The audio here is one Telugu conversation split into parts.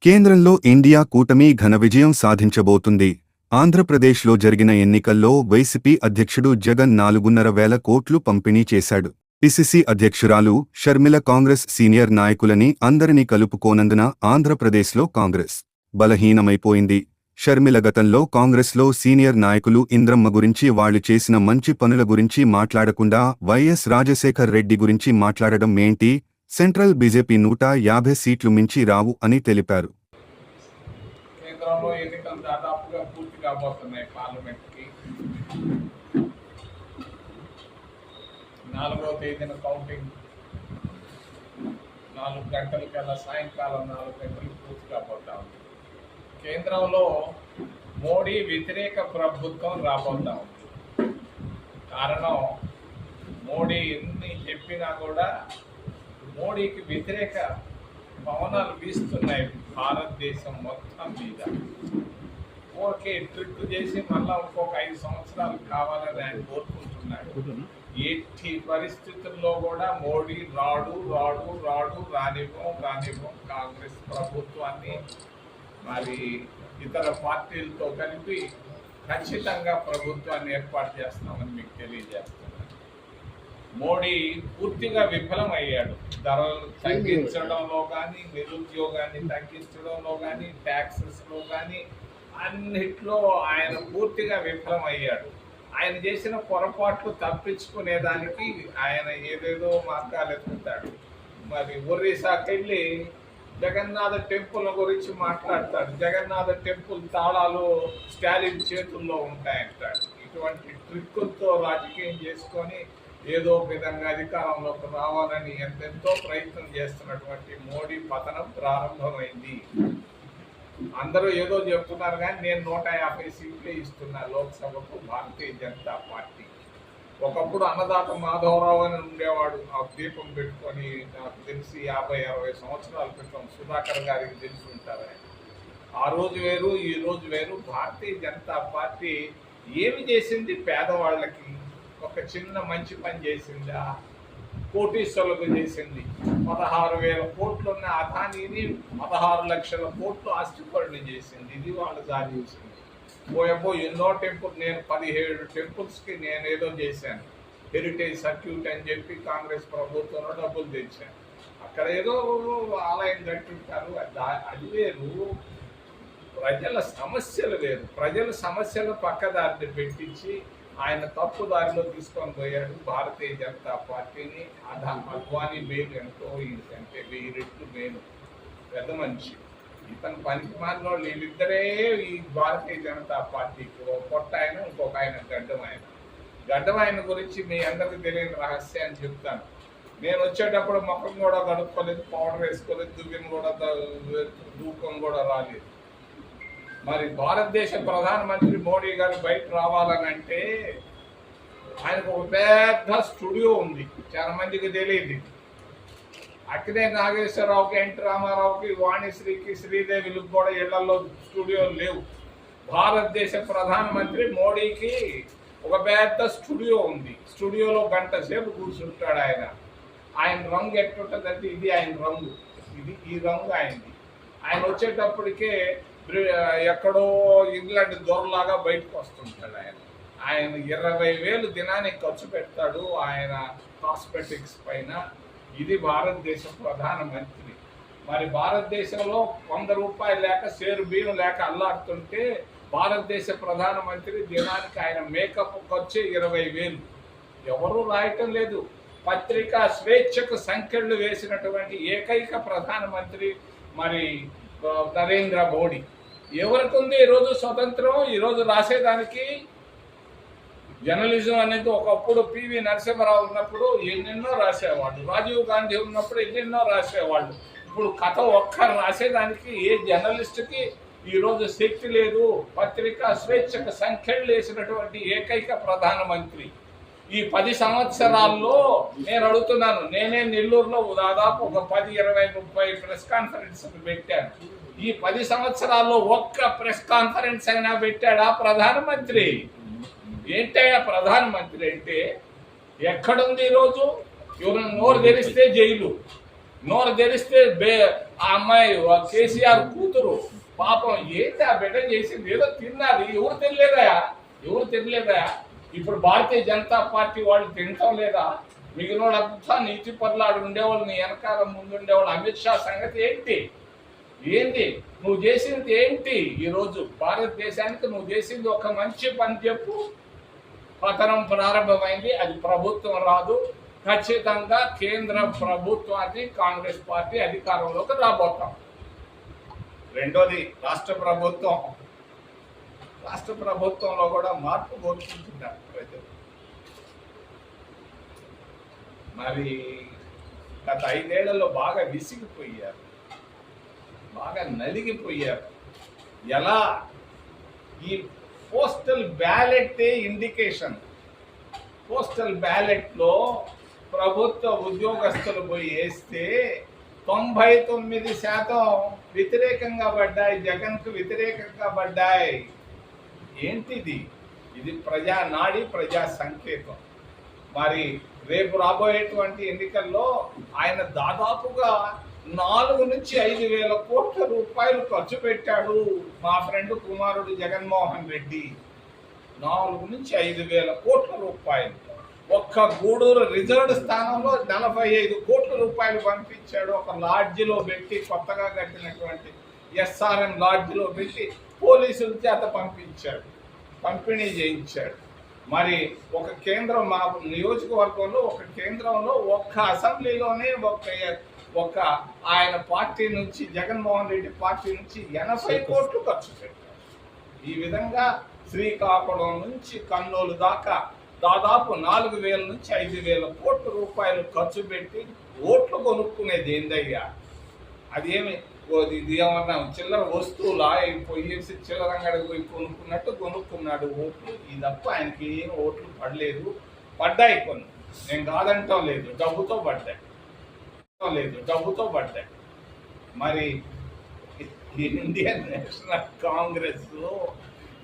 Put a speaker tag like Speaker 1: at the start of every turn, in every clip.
Speaker 1: కేంద్రంలో ఇండియా కూటమి ఘన విజయం సాధించబోతుంది. ఆంధ్రప్రదేశ్లో జరిగిన ఎన్నికల్లో వైసీపీ అధ్యక్షుడు జగన్ 4,500 కోట్లు పంపిణీ చేశాడు. పిసిసి అధ్యక్షురాలు షర్మిల కాంగ్రెస్ సీనియర్ నాయకులని అందరినీ కలుపుకోనందున ఆంధ్రప్రదేశ్లో కాంగ్రెస్ బలహీనమైపోయింది. షర్మిల గతంలో కాంగ్రెస్లో సీనియర్ నాయకులు ఇంద్రమ్మ గురించి వాళ్లు చేసిన మంచి పనుల గురించి మాట్లాడకుండా వైఎస్ రాజశేఖర్ రెడ్డి గురించి మాట్లాడడం ఏంటి? సెంట్రల్ బీజేపీ 150 సీట్లు మించి రావు అని తెలిపారు.
Speaker 2: కేంద్రంలో ఎన్నికలు దాదాపుగా పూర్తి కాబోతున్నాయి. పార్లమెంట్కి 4వ తేదీన కౌంటింగ్ 4 గంటలకల్లా సాయంకాలం 4 గంటలకు పూర్తి కాబోతా ఉంది. కేంద్రంలో మోడీ వ్యతిరేక ప్రభుత్వం రాబోతా ఉంది. కారణం మోడీ ఎన్ని చెప్పినా కూడా మోడీకి వ్యతిరేక పవనాలు వీస్తున్నాయి భారతదేశం మొత్తం మీద. ఓకే, ట్రిక్ చేసి మళ్ళీ ఇంకొక 5 సంవత్సరాలు కావాలని ఆయన కోరుకుంటున్నాడు. ఎట్టి పరిస్థితుల్లో కూడా మోడీ రానివ్వం కాంగ్రెస్ ప్రభుత్వాన్ని మరి ఇతర పార్టీలతో కలిపి ఖచ్చితంగా ప్రభుత్వాన్ని ఏర్పాటు చేస్తామని మీకు తెలియజేస్తున్నాను. మోడీ పూర్తిగా విఫలమయ్యాడు. ధరలు తగ్గించడంలో కానీ, నిరుద్యోగాన్ని తగ్గించడంలో కానీ, ట్యాక్సెస్లో కానీ అన్నిట్లో ఆయన పూర్తిగా విఫలమయ్యాడు. ఆయన చేసిన పొరపాట్లు తప్పించుకునేదానికి ఆయన ఏదేదో మార్గాలు ఎత్తుతాడు. మరి ఒరిస్సాకి వెళ్ళి జగన్నాథ టెంపుల్ గురించి మాట్లాడతాడు. జగన్నాథ టెంపుల్ తాళాలు స్టాలిన్ చేతుల్లో ఉంటాయంటాడు. ఇటువంటి ట్రిక్కులతో రాజకీయం చేసుకొని ఏదో విధంగా అధికారంలోకి రావాలని ఎంతెంతో ప్రయత్నం చేస్తున్నటువంటి మోడీ పతనం ప్రారంభమైంది. అందరూ ఏదో చెప్తున్నారు కానీ నేను 150 సీట్లే ఇస్తున్నా లోక్సభకు భారతీయ జనతా పార్టీ. ఒకప్పుడు అన్నదాత మాధవరావు అని ఉండేవాడు. ఆ దీపం పెట్టుకొని నాకు తెలిసి 50-60 సంవత్సరాల క్రితం సుధాకర్ గారికి తెలిసి ఉంటారు. ఆ రోజు వేరు, ఈ రోజు వేరు. భారతీయ జనతా పార్టీ ఏమి చేసింది? పేదవాళ్ళకి ఒక చిన్న మంచి పని చేసిందా? కోటీశ్వరులకు చేసింది. 16,000 కోట్లు ఉన్న అదానీని 16 లక్షల కోట్లు ఆస్తిపరుని చేసింది. ఇది వాళ్ళు సాధించింది. పోయబో ఎన్నో టెంపుల్, నేను 17 టెంపుల్స్కి నేను ఏదో చేశాను. హెరిటేజ్ సర్క్యూట్ అని చెప్పి కాంగ్రెస్ ప్రభుత్వంలో డబ్బులు తెచ్చాను. అక్కడ ఏదో ఆలయం కట్టుంటారు. అది వేరు, ప్రజల సమస్యలు వేరు. ప్రజల సమస్యలు పక్కదారిని పెట్టించి ఆయన తప్పు దారిలో తీసుకొని పోయాడు భారతీయ జనతా పార్టీని. అద్వానీ మేలు ఎంతో, అంటే 1000 రెట్లు మేలు. పెద్ద మనిషి ఇతను పనికి మారిన వాళ్ళు వీళ్ళిద్దరే ఈ భారతీయ జనతా పార్టీకి. ఒక పొట్ట ఆయన, ఇంకొక ఆయన గడ్డం ఆయన గురించి మీ అందరికీ తెలియని రహస్యాన్ని చెప్తాను. నేను వచ్చేటప్పుడు ముఖం కూడా కడుక్కోలేదు, పౌడర్ వేసుకోలేదు, దూకం కూడా రాలేదు. మరి భారతదేశ ప్రధానమంత్రి మోడీ గారు బయట రావాలనంటే ఆయనకు ఒక పెద్ద స్టూడియో ఉంది. చాలా మందికి తెలియదు. అక్కడే నాగేశ్వరరావుకి, ఎన్టీ రామారావుకి, వాణిశ్రీకి, శ్రీదేవిలకు కూడా ఇళ్లలో స్టూడియోలు లేవు. భారతదేశ ప్రధానమంత్రి మోడీకి ఒక పెద్ద స్టూడియో ఉంది. స్టూడియోలో గంట సేపు కూర్చుంటాడు ఆయన. ఆయన రంగు ఎట్టుంటుందంటే ఇది ఆయన రంగు, ఈ రంగు ఆయనది. ఆయన వచ్చేటప్పటికే ఎక్కడో ఇంగ్లాండ్ దొరలాగా బయటకు వస్తుంటాడు. ఆయన 20,000 దినానికి ఖర్చు పెడతాడు ఆయన కాస్మెటిక్స్ పైన. ఇది భారతదేశ ప్రధానమంత్రి. మరి భారతదేశంలో 100 రూపాయలు లేక, షేరు బియ్యం లేక అల్లాడుతుంటే భారతదేశ ప్రధానమంత్రి దినానికి ఆయన మేకప్ ఖర్చే 20,000. ఎవరూ రాయటం లేదు. పత్రికా స్వేచ్ఛకు సంఖ్యలు వేసినటువంటి ఏకైక ప్రధానమంత్రి మరి నరేంద్ర మోడీ. ఎవరికి ఉంది ఈరోజు స్వతంత్రం? ఈరోజు రాసేదానికి జర్నలిజం అనేది ఒకప్పుడు పివి నరసింహారావు ఉన్నప్పుడు ఎన్నెన్నో రాసేవాళ్ళు, రాజీవ్ గాంధీ ఉన్నప్పుడు ఎన్నెన్నో రాసేవాళ్ళు. ఇప్పుడు కథ ఒక్కరు రాసేదానికి ఏ జర్నలిస్టుకి ఈరోజు శక్తి లేదు. పత్రికా స్వేచ్ఛకు సంఖ్యలు వేసినటువంటి ఏకైక ప్రధానమంత్రి. ఈ 10 సంవత్సరాల్లో నేను అడుగుతున్నాను, నేనే నెల్లూరులో దాదాపు ఒక 10, 20, 30 ప్రెస్ కాన్ఫరెన్స్ పెట్టాను. ఈ 10 సంవత్సరాల్లో ఒక్క ప్రెస్ కాన్ఫరెన్స్ అయినా పెట్టాడా ప్రధానమంత్రి? ఏంటయ్యా ప్రధానమంత్రి అంటే? ఎక్కడుంది ఈరోజు? ఎవరు నోరు తెరిస్తే జైలు, నోరు తెరిస్తే ఆ అమ్మాయి కేసీఆర్ కూతురు పాపం ఏంటి ఆ బిడ్డ చేసింది, ఏదో తిన్నారు. ఎవరు తినలేదా? ఇప్పుడు భారతీయ జనతా పార్టీ వాళ్ళు తినటం లేదా? మిగిలిన వాళ్ళంతా నీతి పరులాడు ఉండేవాళ్ళు, నీ వెనకాల ముందుండేవాళ్ళు. అమిత్ షా సంగతి ఏంటి నువ్వు చేసింది ఏంటి? ఈరోజు భారతదేశానికి నువ్వు చేసింది ఒక మంచి పని చెప్పు. పతనం ప్రారంభమైంది, అది ప్రభుత్వం రాదు. ఖచ్చితంగా కేంద్ర ప్రభుత్వాన్ని కాంగ్రెస్ పార్టీ అధికారంలోకి రాబోతాం. రెండోది రాష్ట్ర ప్రభుత్వంలో కూడా మార్పు కోరుకుంటున్నారు ప్రజలు. మరి గత 5 ఏళ్లలో బాగా విసిగిపోయారు, బాగా నలిగిపోయారు. ఎలా ఈ పోస్టల్ బ్యాలెట్ ఇండికేషన్, పోస్టల్ బ్యాలెట్లో ప్రభుత్వ ఉద్యోగస్తులు పోయి వేస్తే 99% వ్యతిరేకంగా పడ్డాయి, జగన్కు వ్యతిరేకంగా పడ్డాయి. ఏంటిది? ఇది ప్రజా నాడి, ప్రజా సంకేతం. మరి రేపు రాబోయేటువంటి ఎన్నికల్లో ఆయన దాదాపుగా 4 నుంచి 5 వేల కోట్ల రూపాయలు ఖర్చు పెట్టాడు. మా ఫ్రెండ్ కుమారుడు జగన్మోహన్ రెడ్డి 4 నుంచి 5 వేల కోట్ల రూపాయలు ఒక్క గూడూరు రిజర్వ్డ్ స్థానంలో 45 కోట్ల రూపాయలు పంపించాడు. ఒక లాడ్జిలో పెట్టి, కొత్తగా కట్టినటువంటి ఎస్ఆర్ఎం లాడ్జిలో పెట్టి పోలీసుల చేత పంపిణీ చేయించాడు. మరి ఒక కేంద్రం, మా నియోజకవర్గంలో ఒక కేంద్రంలో ఒక్క అసెంబ్లీలోనే ఒక ఆయన పార్టీ నుంచి, జగన్మోహన్ రెడ్డి పార్టీ నుంచి 80 కోట్లు ఖర్చు పెట్టారు. ఈ విధంగా శ్రీకాకుళం నుంచి కర్నూలు దాకా దాదాపు 4,000 నుంచి 5,000 కోట్ల రూపాయలు ఖర్చు పెట్టి ఓట్లు కొనుక్కునేది ఏందయ్యా? అదేమి ఇది ఏమన్నా చిల్లర వస్తువులా? పోయేసి చిల్లర అంగడికి పోయి కొనుక్కున్నాడు ఓట్లు. ఈ తప్ప ఆయనకి ఏం ఓట్లు పడ్డాయి కొన్ని, నేను కాదంటాం లేదు, డబ్బుతో పడ్డాయి. మరి ఇండియన్ నేషనల్ కాంగ్రెస్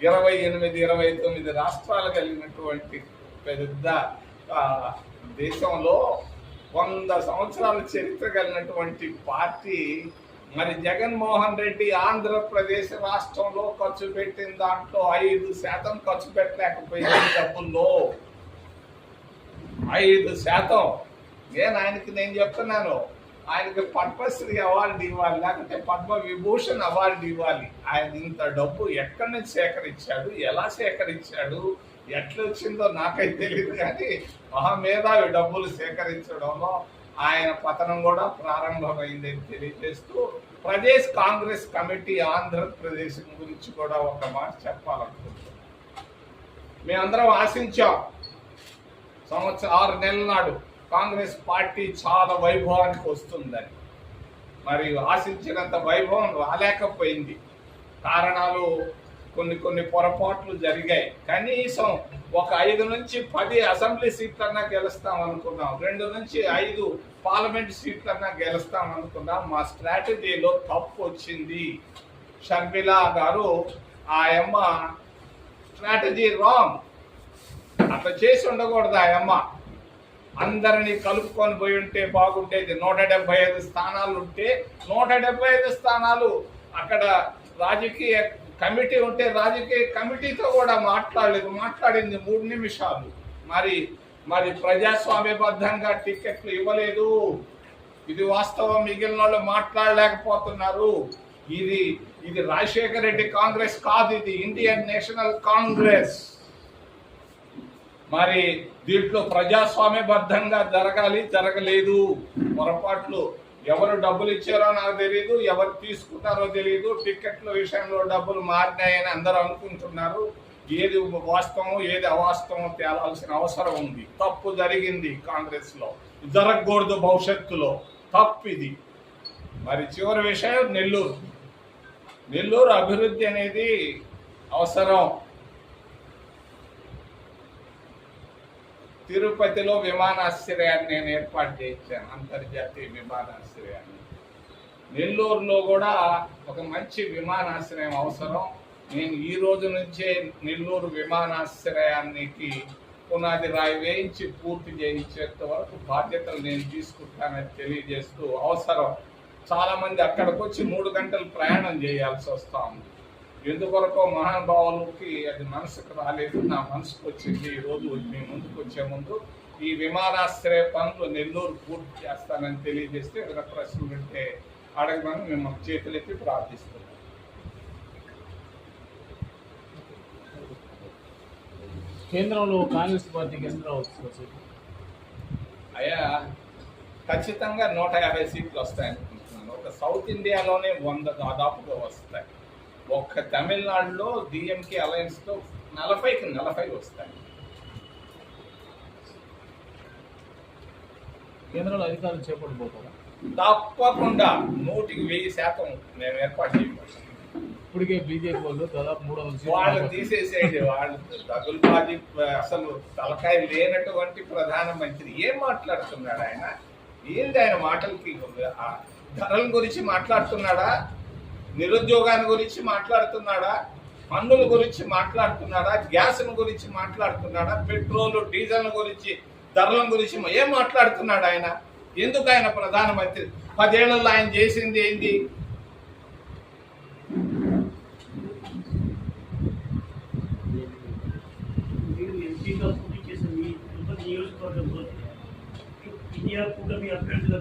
Speaker 2: 28-29 రాష్ట్రాలు కలిగినటువంటి పెద్ద దేశంలో 100 సంవత్సరాల చరిత్ర కలిగినటువంటి పార్టీ. మరి జగన్మోహన్ రెడ్డి ఆంధ్రప్రదేశ్ రాష్ట్రంలో ఖర్చు పెట్టిన దాంట్లో 5% ఖర్చు పెట్టలేకపోయింది. డబ్బుల్లో 5%. నేను చెప్తున్నాను, ఆయనకి పద్మశ్రీ అవార్డు ఇవ్వాలి, లేకపోతే పద్మ విభూషణ్ అవార్డు ఇవ్వాలి. ఆయన ఇంత డబ్బు ఎక్కడి నుంచి సేకరించాడు, ఎలా సేకరించాడు, ఎట్లా వచ్చిందో నాకైతే తెలియదు. కానీ మహామేధావి డబ్బులు సేకరించడంలో ఆయన పతనం కూడా ప్రారంభమైందని తెలియజేస్తూ, ప్రదేశ్ కాంగ్రెస్ కమిటీ ఆంధ్రప్రదేశ్ గురించి కూడా ఒక మాట చెప్పాలనుకుంటున్నాం. మేమందరం ఆశించాం 6 నెలల నాడు కాంగ్రెస్ పార్టీ చాలా వైభవానికి వస్తుందని. మరి ఆశించినంత వైభవం రాలేకపోయింది. కారణాలు కొన్ని పొరపాట్లు జరిగాయి. కనీసం ఒక 5 నుంచి 10 అసెంబ్లీ సీట్లన్నా గెలుస్తాం అనుకున్నాం, 2 నుంచి 5 పార్లమెంట్ సీట్లన్నా గెలుస్తాం అనుకున్నాం. మా స్ట్రాటజీలో తప్పు వచ్చింది. షర్మిలా గారు ఆ అమ్మ స్ట్రాటజీ రాంగ్, అట్లా చేసి ఉండకూడదు. ఆ అమ్మ అందరినీ కలుపుకొని పోయి ఉంటే బాగుండేది. 175 స్థానాలు ఉంటే 175 స్థానాలు అక్కడ రాజకీయ కమిటీ ఉంటే రాజకీయ కమిటీతో కూడా మాట్లాడింది 3 నిమిషాలు. మరి ప్రజాస్వామ్యబద్ధంగా టికెట్లు ఇవ్వలేదు. ఇది వాస్తవం. మిగిలిన వాళ్ళు మాట్లాడలేకపోతున్నారు. ఇది రాజశేఖర రెడ్డి కాంగ్రెస్ కాదు, ఇది ఇండియన్ నేషనల్ కాంగ్రెస్. మరి దీంట్లో ప్రజాస్వామ్యబద్ధంగా జరగలేదు. పొరపాట్లు, ఎవరు డబ్బులు ఇచ్చారో నాకు తెలియదు, ఎవరు తీసుకున్నారో తెలియదు. టికెట్ల విషయంలో డబ్బులు మారినాయని అందరూ అనుకుంటున్నారు. ఏది వాస్తవం ఏది అవాస్తవం తేలాల్సిన అవసరం ఉంది. తప్పు జరిగింది కాంగ్రెస్ లో, జరగకూడదు భవిష్యత్తులో. తప్పు ఇది. మరి చివరి విషయం నెల్లూరు అభివృద్ధి అనేది అవసరం. తిరుపతిలో విమానాశ్రయాన్ని నేను ఏర్పాటు చేయించాను, అంతర్జాతీయ విమానాశ్రయాన్ని. నెల్లూరులో కూడా ఒక మంచి విమానాశ్రయం అవసరం. నేను ఈ రోజు నుంచే నెల్లూరు విమానాశ్రయానికి పునాది రాయి వేయించి పూర్తి చేయించేంత వరకు బాధ్యతలు నేను తీసుకుంటానని తెలియజేస్తూ అవసరం చాలా మంది అక్కడికి వచ్చి 3 గంటలు ప్రయాణం చేయాల్సి వస్తా ఉంది. ఎందుకొరకో మహానుభావులకి అది మనసుకు రాలేదు, నా మనసుకు వచ్చింది. ఈరోజు మీ ముందుకు వచ్చే ముందు ఈ విమానాశ్రయ పనులు నెల్లూరు పూర్తి చేస్తానని తెలియజేస్తే ఏదైనా ప్రశ్నలు ఉంటే అడగమని మిమ్మల్ని చేతులెత్తి ప్రార్థిస్తున్నాను.
Speaker 3: కేంద్రంలో కాంగ్రెస్ పార్టీకి ఎంత రావచ్చు?
Speaker 2: అయ్యా ఖచ్చితంగా 150 సీట్లు వస్తాయనుకుంటున్నాను. ఒక సౌత్ ఇండియాలోనే 100 దాదాపుగా వస్తాయి. ఒక్క తమిళనాడులో డిఎంకే అలయన్స్తో 40కి 40 వస్తాయి.
Speaker 3: కేంద్రంలో అధికారులు చేపట్టబోతారా?
Speaker 2: తప్పకుండా 100% మేము ఏర్పాటు చేయవచ్చు.
Speaker 3: ఇప్పటికే బీజేపీ వాళ్ళు దాదాపు 300
Speaker 2: వాళ్ళు
Speaker 3: సీట్లు
Speaker 2: తీసేసేది. వాళ్ళు దగులుబాజీ, అసలు తలకాయ లేనటువంటి ప్రధానమంత్రి ఏం మాట్లాడుతున్నాడు ఆయన? ఏంది ఆయన మాటలకి? ధరల గురించి మాట్లాడుతున్నాడా? నిరుద్యోగాన్ని గురించి మాట్లాడుతున్నాడా? పన్నుల గురించి మాట్లాడుతున్నాడా? గ్యాస్ గురించి మాట్లాడుతున్నాడా? పెట్రోల్ డీజిల్ గురించి, ధరల గురించి ఏం మాట్లాడుతున్నాడు ఆయన? ఎందుకు ఆయన ప్రధానమంత్రి? 10 ఏళ్లలో ఆయన చేసింది ఏంది?
Speaker 4: ఎంపీగా పోటీ చేసిన మీ తిరుపతి నియోజకవర్గంలో ఇండియా కూటమి అభ్యర్థుల